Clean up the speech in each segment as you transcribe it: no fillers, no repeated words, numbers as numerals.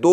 2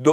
2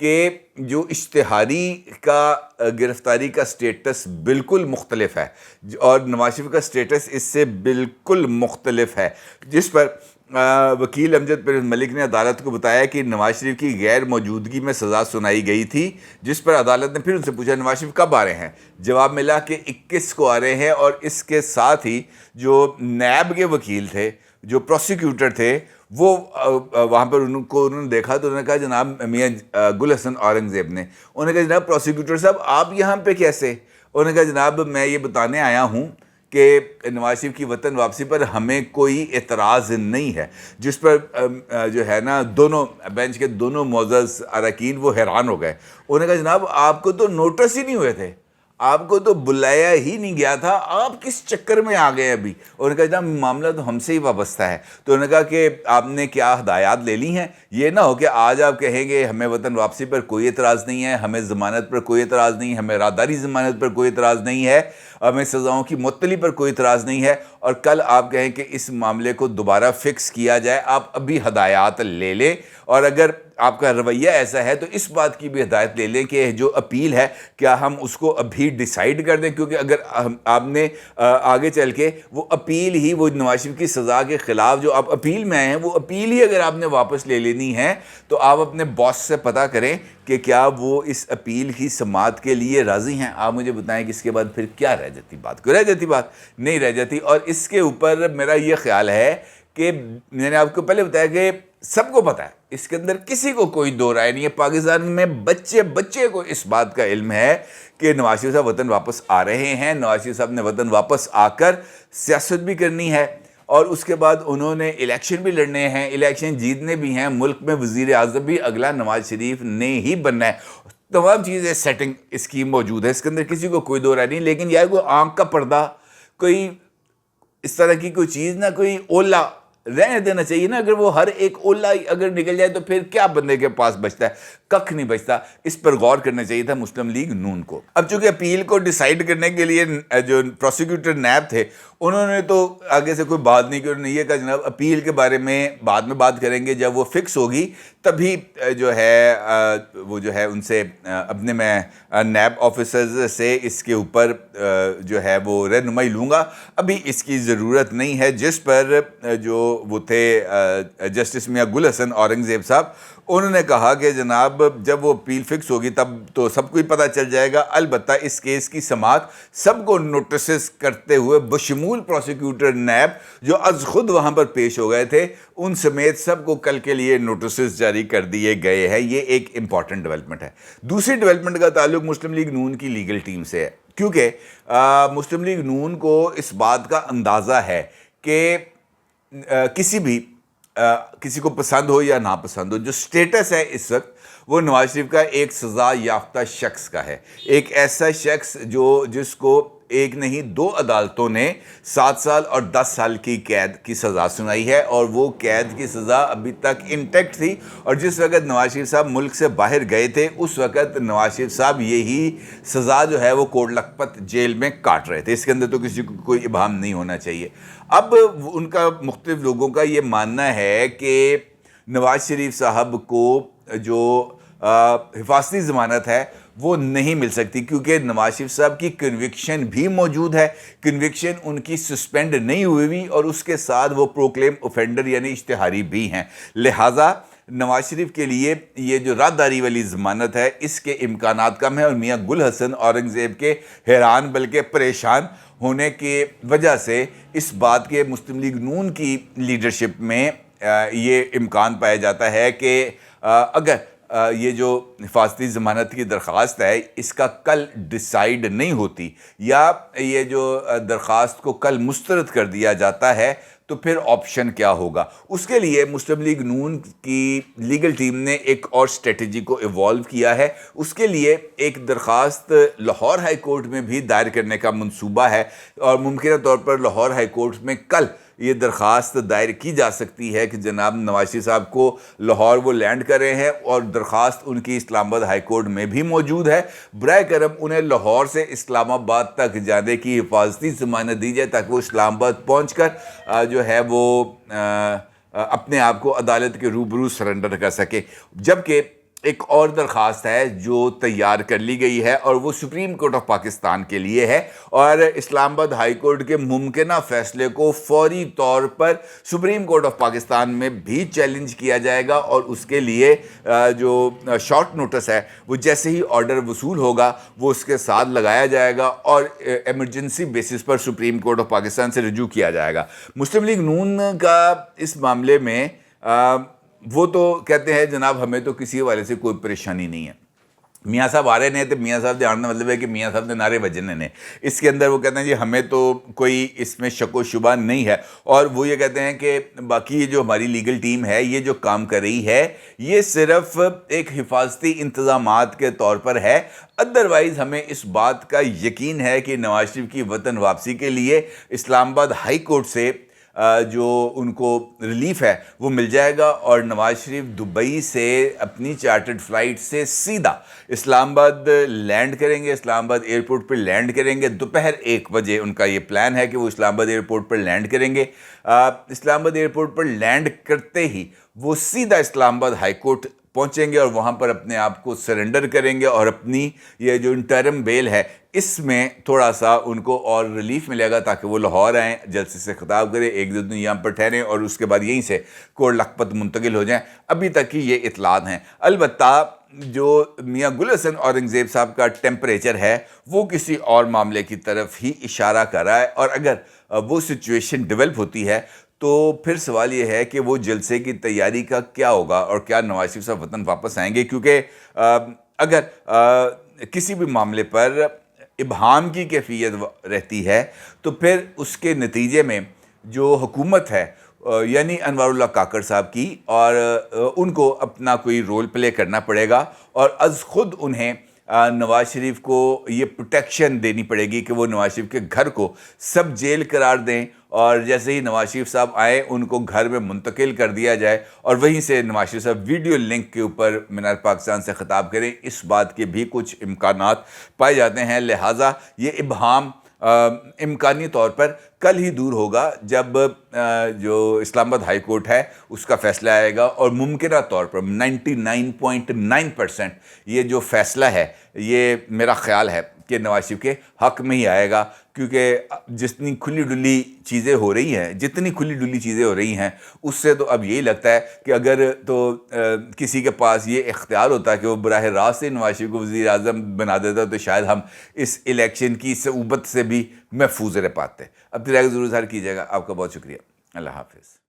کہ جو اشتہاری کا گرفتاری کا سٹیٹس بالکل مختلف ہے اور نواز شریف کا سٹیٹس اس سے بالکل مختلف ہے، جس پر وکیل امجد پرنس ملک نے عدالت کو بتایا کہ نواز شریف کی غیر موجودگی میں سزا سنائی گئی تھی، جس پر عدالت نے پھر ان سے پوچھا نواز شریف کب آ رہے ہیں؟ جواب ملا کہ 21 کو آ رہے ہیں، اور اس کے ساتھ ہی جو نیب کے وکیل تھے، جو پروسیکیوٹر تھے، وہ وہاں پر انہوں نے دیکھا تو انہوں نے کہا جناب میاں گل حسن اورنگزیب نے، انہوں نے کہا جناب پروسیکیوٹر صاحب آپ یہاں پہ کیسے؟ انہوں نے کہا جناب میں یہ بتانے آیا ہوں کہ نواز شریف کی وطن واپسی پر ہمیں کوئی اعتراض نہیں ہے، جس پر جو ہے نا دونوں بینچ کے دونوں معزز اراکین وہ حیران ہو گئے۔ انہوں نے کہا جناب آپ کو تو نوٹس ہی نہیں ہوئے تھے، آپ کو تو بلایا ہی نہیں گیا تھا، آپ کس چکر میں آ گئے ابھی؟ انہوں نے کہا جناب معاملہ تو ہم سے ہی وابستہ ہے۔ تو انہوں نے کہا کہ آپ نے کیا ہدایات لے لی ہیں؟ یہ نہ ہو کہ آج آپ کہیں گے ہمیں وطن واپسی پر کوئی اعتراض نہیں ہے، ہمیں ضمانت پر کوئی اعتراض نہیں ہے، ہمیں راداری ضمانت پر کوئی اعتراض نہیں ہے، ہمیں سزاؤں کی معطلی پر کوئی اعتراض نہیں ہے، اور کل آپ کہیں کہ اس معاملے کو دوبارہ فکس کیا جائے، آپ ابھی ہدایات لے لیں، اور اگر آپ کا رویہ ایسا ہے تو اس بات کی بھی ہدایت لے لیں کہ جو اپیل ہے کیا ہم اس کو ابھی ڈیسائیڈ کر دیں، کیونکہ اگر آپ نے آگے چل کے وہ اپیل ہی، وہ نواز شریف کی سزا کے خلاف جو آپ اپیل میں آئے ہیں، وہ اپیل ہی اگر آپ نے واپس لے لینی ہے تو آپ اپنے باس سے پتہ کریں کہ کیا وہ اس اپیل کی سماعت کے لیے راضی ہیں۔ آپ مجھے بتائیں کہ اس کے بعد پھر کیا رہ جاتی بات؟ کوئی رہ جاتی بات نہیں رہ جاتی۔ اور اس کے اوپر میرا یہ خیال ہے کہ میں نے آپ کو پہلے بتایا کہ سب کو پتہ ہے، اس کے اندر کسی کو کوئی دو رائے نہیں ہے، پاکستان میں بچے کو اس بات کا علم ہے کہ نواز شریف صاحب وطن واپس آ رہے ہیں، نواز شریف صاحب نے وطن واپس آ کر سیاست بھی کرنی ہے، اور اس کے بعد انہوں نے الیکشن بھی لڑنے ہیں، الیکشن جیتنے بھی ہیں، ملک میں وزیر اعظم بھی اگلا نواز شریف نے ہی بننا ہے، تمام چیزیں سیٹنگ اس کی موجود ہے، اس کے اندر کسی کو کوئی دو رائے نہیں۔ لیکن یار کوئی آنکھ کا پردہ، کوئی اس طرح کی کوئی چیز نہ، کوئی اولا رہنے دینا چاہیے نا۔ اگر وہ ہر ایک اولا اگر نکل جائے تو پھر کیا بندے کے پاس بچتا ہے؟ ککھ نہیں بچتا۔ اس پر غور کرنا چاہیے تھا مسلم لیگ نون کو۔ اب چونکہ اپیل کو ڈیسائیڈ کرنے کے لیے جو پروسیکیوٹر نیب تھے انہوں نے تو آگے سے کوئی بات نہیں کی، انہوں نے یہ کہا جناب اپیل کے بارے میں بعد میں بات کریں گے، جب وہ فکس ہوگی تبھی جو ہے وہ جو ہے ان سے اپنے میں نیب آفیسرز سے اس کے اوپر جو ہے وہ رہنمائی لوں گا، ابھی اس کی ضرورت نہیں ہے۔ جس پر جو وہ تھے جسٹس میاں گل حسن اورنگزیب صاحب، انہوں نے کہا کہ جناب جب وہ اپیل فکس ہوگی تب تو سب کو ہی پتہ چل جائے گا، البتہ اس کیس کی سماعت سب کو نوٹسز کرتے ہوئے بشمول پروسیکیوٹر نیب جو از خود وہاں پر پیش ہو گئے تھے ان سمیت سب کو کل کے لیے نوٹسز جاری کر دیے گئے ہیں۔ یہ ایک امپورٹنٹ ڈیولپمنٹ ہے۔ دوسری ڈیولپمنٹ کا تعلق مسلم لیگ نون کی لیگل ٹیم سے ہے، کیونکہ مسلم لیگ نون کو اس بات کا اندازہ ہے کہ کسی کو پسند ہو یا ناپسند ہو، جو سٹیٹس ہے اس وقت وہ نواز شریف کا ایک سزا یافتہ شخص کا ہے، ایک ایسا شخص جس کو ایک نہیں دو عدالتوں نے 7 سال اور 10 سال کی قید کی سزا سنائی ہے، اور وہ قید کی سزا ابھی تک انٹیکٹ تھی، اور جس وقت نواز شریف صاحب ملک سے باہر گئے تھے اس وقت نواز شریف صاحب یہی سزا جو ہے وہ کوٹ لکھپت جیل میں کاٹ رہے تھے۔ اس کے اندر تو کسی کو کوئی ابہام نہیں ہونا چاہیے۔ اب ان کا مختلف لوگوں کا یہ ماننا ہے کہ نواز شریف صاحب کو جو حفاظتی ضمانت ہے وہ نہیں مل سکتی، کیونکہ نواز شریف صاحب کی کنوکشن بھی موجود ہے، کنوکشن ان کی سسپینڈ نہیں ہوئی بھی، اور اس کے ساتھ وہ پروکلیم اوفینڈر یعنی اشتہاری بھی ہیں، لہٰذا نواز شریف کے لیے یہ جو راداری والی ضمانت ہے اس کے امکانات کم ہیں، اور میاں گل حسن اورنگزیب کے حیران بلکہ پریشان ہونے کی وجہ سے اس بات کے مسلم لیگ نون کی لیڈرشپ میں یہ امکان پایا جاتا ہے کہ اگر یہ جو حفاظتی ضمانت کی درخواست ہے اس کا کل ڈیسائیڈ نہیں ہوتی، یا یہ جو درخواست کو کل مسترد کر دیا جاتا ہے، تو پھر آپشن کیا ہوگا؟ اس کے لیے مسلم لیگ نون کی لیگل ٹیم نے ایک اور اسٹریٹجی کو ایوالو کیا ہے۔ اس کے لیے ایک درخواست لاہور ہائی کورٹ میں بھی دائر کرنے کا منصوبہ ہے، اور ممکنہ طور پر لاہور ہائی کورٹ میں کل یہ درخواست دائر کی جا سکتی ہے کہ جناب نواز شریف صاحب کو لاہور وہ لینڈ کر رہے ہیں، اور درخواست ان کی اسلام آباد ہائی کورٹ میں بھی موجود ہے، برائے کرم انہیں لاہور سے اسلام آباد تک جانے کی حفاظتی ضمانت دی جائے تاکہ وہ اسلام آباد پہنچ کر جو ہے وہ اپنے آپ کو عدالت کے روبرو سرنڈر کر سکے۔ جبکہ ایک اور درخواست ہے جو تیار کر لی گئی ہے اور وہ سپریم کورٹ آف پاکستان کے لیے ہے، اور اسلام آباد ہائی کورٹ کے ممکنہ فیصلے کو فوری طور پر سپریم کورٹ آف پاکستان میں بھی چیلنج کیا جائے گا، اور اس کے لیے جو شارٹ نوٹس ہے وہ جیسے ہی آرڈر وصول ہوگا وہ اس کے ساتھ لگایا جائے گا اور emergency basis per supreme court of Pakistan سے رجوع کیا جائے گا۔ مسلم لیگ نون کا اس معاملے میں وہ تو کہتے ہیں جناب ہمیں تو کسی حوالے سے کوئی پریشانی نہیں ہے، میاں صاحب آ رہے ہیں تو میاں صاحب دے آنے مطلب ہے کہ میاں صاحب نے نعرے بجنے نے، اس کے اندر وہ کہتے ہیں جی ہمیں تو کوئی اس میں شک و شبہ نہیں ہے، اور وہ یہ کہتے ہیں کہ باقی یہ جو ہماری لیگل ٹیم ہے یہ جو کام کر رہی ہے یہ صرف ایک حفاظتی انتظامات کے طور پر ہے، ادروائز ہمیں اس بات کا یقین ہے کہ نواز شریف کی وطن واپسی کے لیے اسلام آباد ہائی کورٹ سے جو ان کو ریلیف ہے وہ مل جائے گا، اور نواز شریف دبئی سے اپنی چارٹرڈ فلائٹ سے سیدھا اسلام آباد لینڈ کریں گے، اسلام آباد ایئرپورٹ پر لینڈ کریں گے دوپہر 1 بجے۔ ان کا یہ پلان ہے کہ وہ اسلام آباد ایئرپورٹ پر لینڈ کریں گے۔ اسلام آباد ایئرپورٹ پر لینڈ کرتے ہی وہ سیدھا اسلام آباد ہائی کورٹ پہنچیں گے اور وہاں پر اپنے آپ کو سرنڈر کریں گے، اور اپنی یہ جو انٹرم بیل ہے اس میں تھوڑا سا ان کو اور ریلیف ملے گا تاکہ وہ لاہور آئیں، جلسے سے خطاب کریں، 1-2 دن یہاں پر ٹھہریں اور اس کے بعد یہیں سے کوٹ لکھپت منتقل ہو جائیں۔ ابھی تک کی یہ اطلاعات ہیں، البتہ جو میاں گل حسن اورنگزیب صاحب کا ٹیمپریچر ہے وہ کسی اور معاملے کی طرف ہی اشارہ کر رہا ہے، اور اگر وہ سچویشن ڈیولپ ہوتی ہے تو پھر سوال یہ ہے کہ وہ جلسے کی تیاری کا کیا ہوگا اور کیا نواز شریف صاحب وطن واپس آئیں گے، کیونکہ اگر کسی بھی معاملے پر ابہام کی کیفیت رہتی ہے تو پھر اس کے نتیجے میں جو حکومت ہے یعنی انوار اللہ کاکڑ صاحب کی، اور ان کو اپنا کوئی رول پلے کرنا پڑے گا، اور از خود انہیں نواز شریف کو یہ پروٹیکشن دینی پڑے گی کہ وہ نواز شریف کے گھر کو سب جیل قرار دیں، اور جیسے ہی نواز شریف صاحب آئیں ان کو گھر میں منتقل کر دیا جائے، اور وہیں سے نواز شریف صاحب ویڈیو لنک کے اوپر مینار پاکستان سے خطاب کریں۔ اس بات کے بھی کچھ امکانات پائے جاتے ہیں، لہٰذا یہ ابہام امکانی طور پر کل ہی دور ہوگا جب جو اسلام آباد ہائی کورٹ ہے اس کا فیصلہ آئے گا، اور ممکنہ طور پر 99.9% یہ جو فیصلہ ہے یہ میرا خیال ہے کہ نواز شریف کے حق میں ہی آئے گا، کیونکہ جتنی کھلی ڈلی چیزیں ہو رہی ہیں اس سے تو اب یہی لگتا ہے کہ اگر تو کسی کے پاس یہ اختیار ہوتا ہے کہ وہ براہ راست نواز شریف کو وزیر اعظم بنا دیتا تو شاید ہم اس الیکشن کی صعوبت سے بھی محفوظ رہ پاتے۔ اب رائے ضرور اظہار کیجیے گا۔ آپ کا بہت شکریہ، اللہ حافظ۔